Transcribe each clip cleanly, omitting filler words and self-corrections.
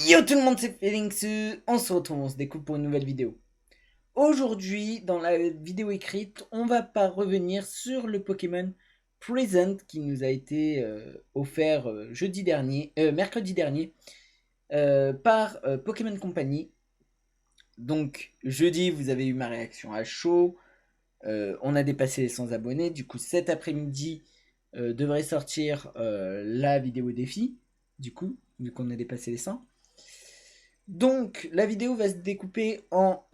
Yo tout le monde, c'est Félix, on se retrouve, on se découpe pour une nouvelle vidéo. Aujourd'hui, dans la vidéo écrite, on va pas revenir sur le Pokémon Present qui nous a été offert mercredi dernier, par Pokémon Company. Donc jeudi, vous avez eu ma réaction à chaud, on a dépassé les 100 abonnés, du coup cet après-midi devrait sortir la vidéo défi, du coup, vu qu'on a dépassé les 100. Donc, la vidéo va se découper en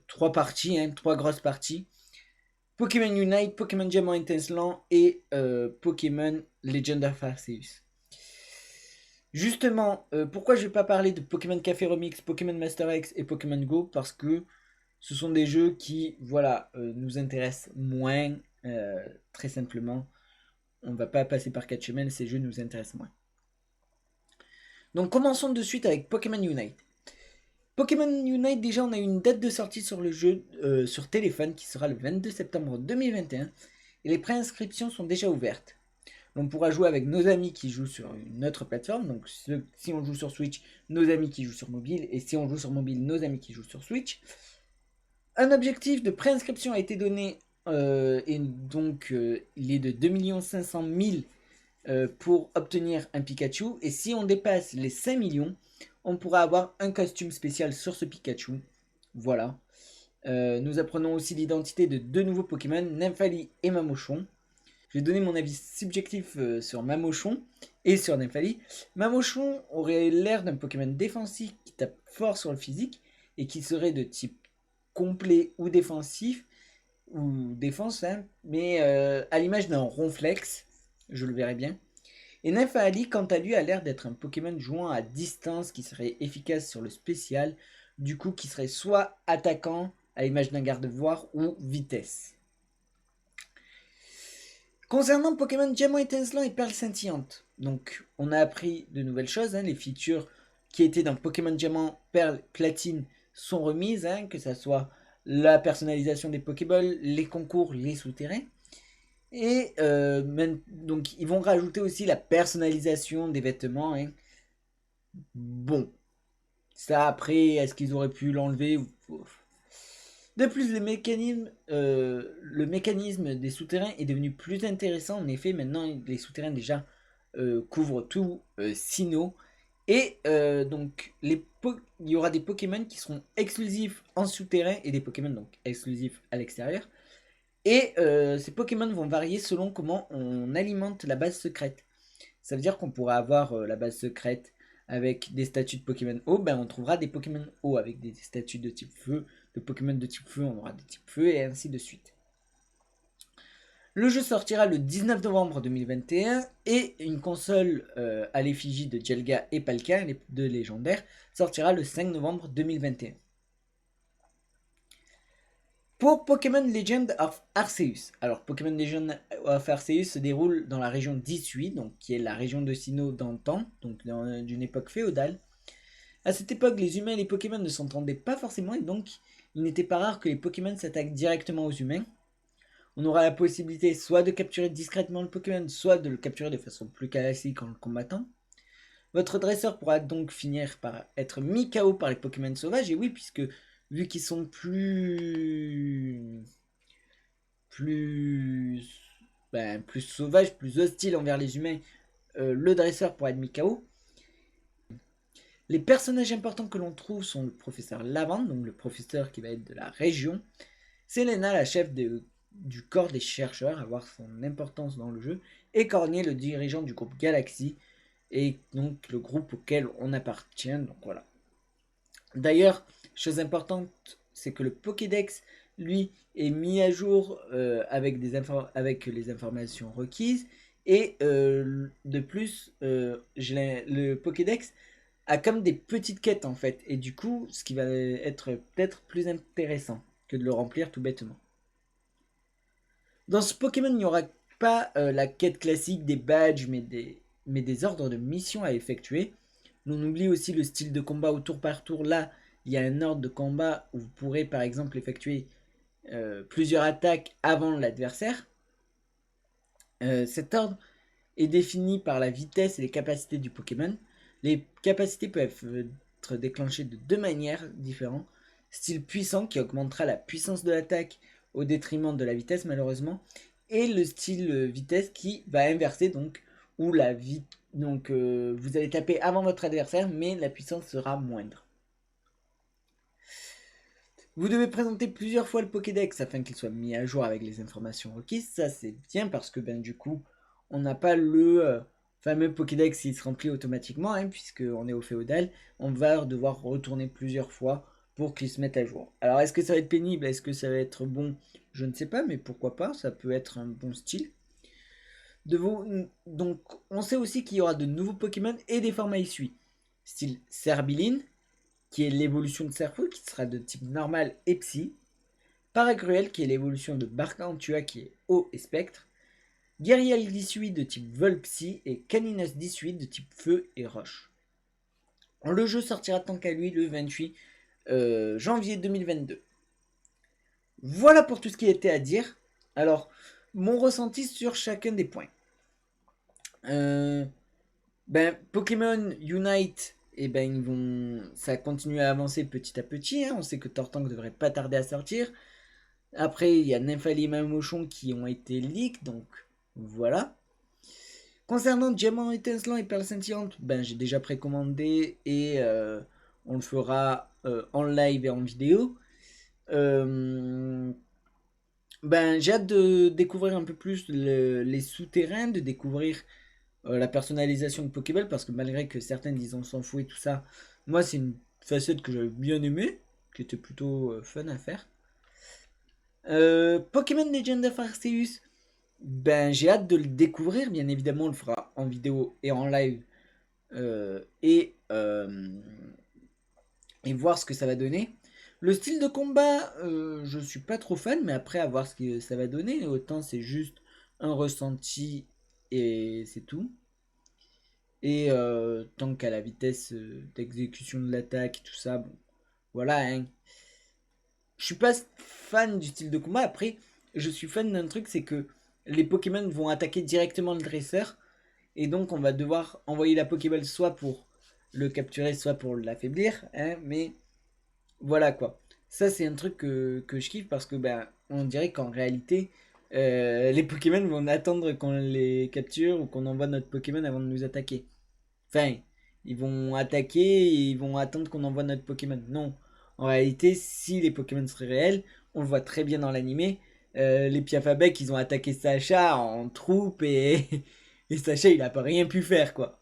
trois parties, trois grosses parties. Pokémon Unite, Pokémon Diamant Intensland et Pokémon Legend of Arceus. Justement, pourquoi je vais pas parler de Pokémon Café Remix, Pokémon Master X et Pokémon Go? Parce que ce sont des jeux qui, voilà, nous intéressent moins, très simplement. On va pas passer par quatre chemins, ces jeux nous intéressent moins. Donc commençons de suite avec Pokémon Unite. Pokémon Unite, déjà, on a une date de sortie sur le jeu sur téléphone qui sera le 22 septembre 2021 et les préinscriptions sont déjà ouvertes. On pourra jouer avec nos amis qui jouent sur une autre plateforme, donc si on joue sur Switch, nos amis qui jouent sur mobile, et si on joue sur mobile, nos amis qui jouent sur Switch. Un objectif de préinscription a été donné et donc il est de 2 500 000 pour obtenir un Pikachu. Et si on dépasse les 5 millions, on pourra avoir un costume spécial sur ce Pikachu. Voilà. Nous apprenons aussi l'identité de deux nouveaux Pokémon, Nymphali et Mamochon. Je vais donner mon avis subjectif sur Mamochon et sur Nymphali. Mamochon aurait l'air d'un Pokémon défensif qui tape fort sur le physique et qui serait de type complet ou défensif, ou défense, hein, mais à l'image d'un Ronflex, je le verrai bien. Et Nymphali, quant à lui, a l'air d'être un Pokémon jouant à distance qui serait efficace sur le spécial, du coup qui serait soit attaquant, à l'image d'un garde-voire, ou vitesse. Concernant Pokémon Diamant Étincelant et Perle Scintillante, donc on a appris de nouvelles choses, les features qui étaient dans Pokémon Diamant, Perle, Platine sont remises, que ce soit la personnalisation des Pokéballs, les concours, les souterrains. Et donc ils vont rajouter aussi la personnalisation des vêtements. Bon, ça après, est-ce qu'ils auraient pu l'enlever? De plus, le mécanisme des souterrains est devenu plus intéressant. En effet, maintenant, les souterrains déjà couvrent tout Sinnoh. Et donc, il y aura des Pokémon qui seront exclusifs en souterrain et des Pokémon donc exclusifs à l'extérieur. Et ces Pokémon vont varier selon comment on alimente la base secrète. Ça veut dire qu'on pourra avoir la base secrète avec des statues de Pokémon eau, ben on trouvera des Pokémon eau avec des statues de type feu, de Pokémon de type feu, on aura des types feu et ainsi de suite. Le jeu sortira le 19 novembre 2021 et une console à l'effigie de Jelga et Palkia, les deux légendaires, sortira le 5 novembre 2021. Pour Pokémon Legend of Arceus. Alors, Pokémon Legend of Arceus se déroule dans la région d'Issui, donc qui est la région de Sinnoh d'antan, donc d'une époque féodale. À cette époque, les humains et les Pokémon ne s'entendaient pas forcément et donc il n'était pas rare que les Pokémon s'attaquent directement aux humains. On aura la possibilité soit de capturer discrètement le Pokémon, soit de le capturer de façon plus classique en le combattant. Votre dresseur pourra donc finir par être mis KO par les Pokémon sauvages, et oui, puisque vu qu'ils sont plus sauvages, plus hostiles envers les humains, le dresseur pourra être mis KO. Les personnages importants que l'on trouve sont le professeur Lavande, donc le professeur qui va être de la région, Selena, la chef du corps des chercheurs, avoir son importance dans le jeu, et Cornier, le dirigeant du groupe Galaxy, et donc le groupe auquel on appartient, donc voilà. D'ailleurs, chose importante, c'est que le Pokédex, lui, est mis à jour avec les informations requises, et de plus, le Pokédex a comme des petites quêtes en fait, et du coup, ce qui va être peut-être plus intéressant que de le remplir tout bêtement. Dans ce Pokémon, il n'y aura pas la quête classique des badges, mais des ordres de mission à effectuer. On oublie aussi le style de combat au tour par tour. Là, il y a un ordre de combat où vous pourrez par exemple effectuer plusieurs attaques avant l'adversaire. Cet ordre est défini par la vitesse et les capacités du Pokémon. Les capacités peuvent être déclenchées de deux manières différentes. Style puissant qui augmentera la puissance de l'attaque au détriment de la vitesse malheureusement. Et le style vitesse qui va inverser donc où la vie donc vous allez taper avant votre adversaire mais la puissance sera moindre. Vous devez présenter plusieurs fois le Pokédex afin qu'il soit mis à jour avec les informations requises. Ça c'est bien parce que ben du coup on n'a pas le fameux Pokédex qui se remplit automatiquement hein, puisqu'on est au féodal. On va devoir retourner plusieurs fois pour qu'il se mette à jour. Alors est-ce que ça va être pénible? Est-ce que ça va être bon? Je ne sais pas mais pourquoi pas, ça peut être un bon style. Donc on sait aussi qu'il y aura de nouveaux Pokémon et des formats issus. Style Serbiline, qui est l'évolution de Serfou, qui sera de type normal et psy. Paragruel, qui est l'évolution de Barcantua, qui est eau et spectre. Guerriel 18 de type vol psy et Caninos 18 de type feu et roche. Le jeu sortira tant qu'à lui le 28 janvier 2022. Voilà pour tout ce qui était à dire. Alors, mon ressenti sur chacun des points. Pokémon Unite, ça continue à avancer petit à petit. Hein. On sait que Tortank devrait pas tarder à sortir. Après, il y a Nymphali et Mamochon qui ont été leaks, donc voilà. Concernant Diamant étincelant et Perle scintillante, j'ai déjà précommandé et on le fera en live et en vidéo. J'ai hâte de découvrir un peu plus les souterrains, de découvrir la personnalisation de Pokéball, parce que malgré que certaines disent on s'en fout et tout ça, moi c'est une facette que j'avais bien aimée, qui était plutôt fun à faire. Pokémon Legend of Arceus, j'ai hâte de le découvrir, bien évidemment on le fera en vidéo et en live euh, et, euh, et voir ce que ça va donner. Le style de combat, je suis pas trop fan, mais après à voir ce que ça va donner, autant c'est juste un ressenti et c'est tout. Et tant qu'à la vitesse d'exécution de l'attaque, tout ça, bon, voilà. Hein. Je suis pas fan du style de combat. Après, je suis fan d'un truc, c'est que les Pokémon vont attaquer directement le dresseur. Et donc, on va devoir envoyer la Pokéball soit pour le capturer, soit pour l'affaiblir. Hein, mais voilà quoi. Ça, c'est un truc que je kiffe parce que on dirait qu'en réalité, les Pokémon vont attendre qu'on les capture ou qu'on envoie notre Pokémon avant de nous attaquer. Enfin, ils vont attaquer et ils vont attendre qu'on envoie notre Pokémon. Non. En réalité, si les Pokémon seraient réels, on le voit très bien dans l'animé. Les Piafabek, ils ont attaqué Sacha en troupe et, et Sacha, il a pas rien pu faire, quoi.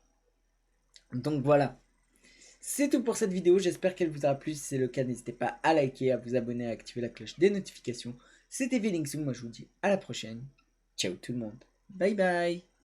Donc voilà. C'est tout pour cette vidéo. J'espère qu'elle vous aura plu. Si c'est le cas, n'hésitez pas à liker, à vous abonner, à activer la cloche des notifications. C'était Feelingsung. Moi, je vous dis à la prochaine. Ciao tout le monde. Bye bye.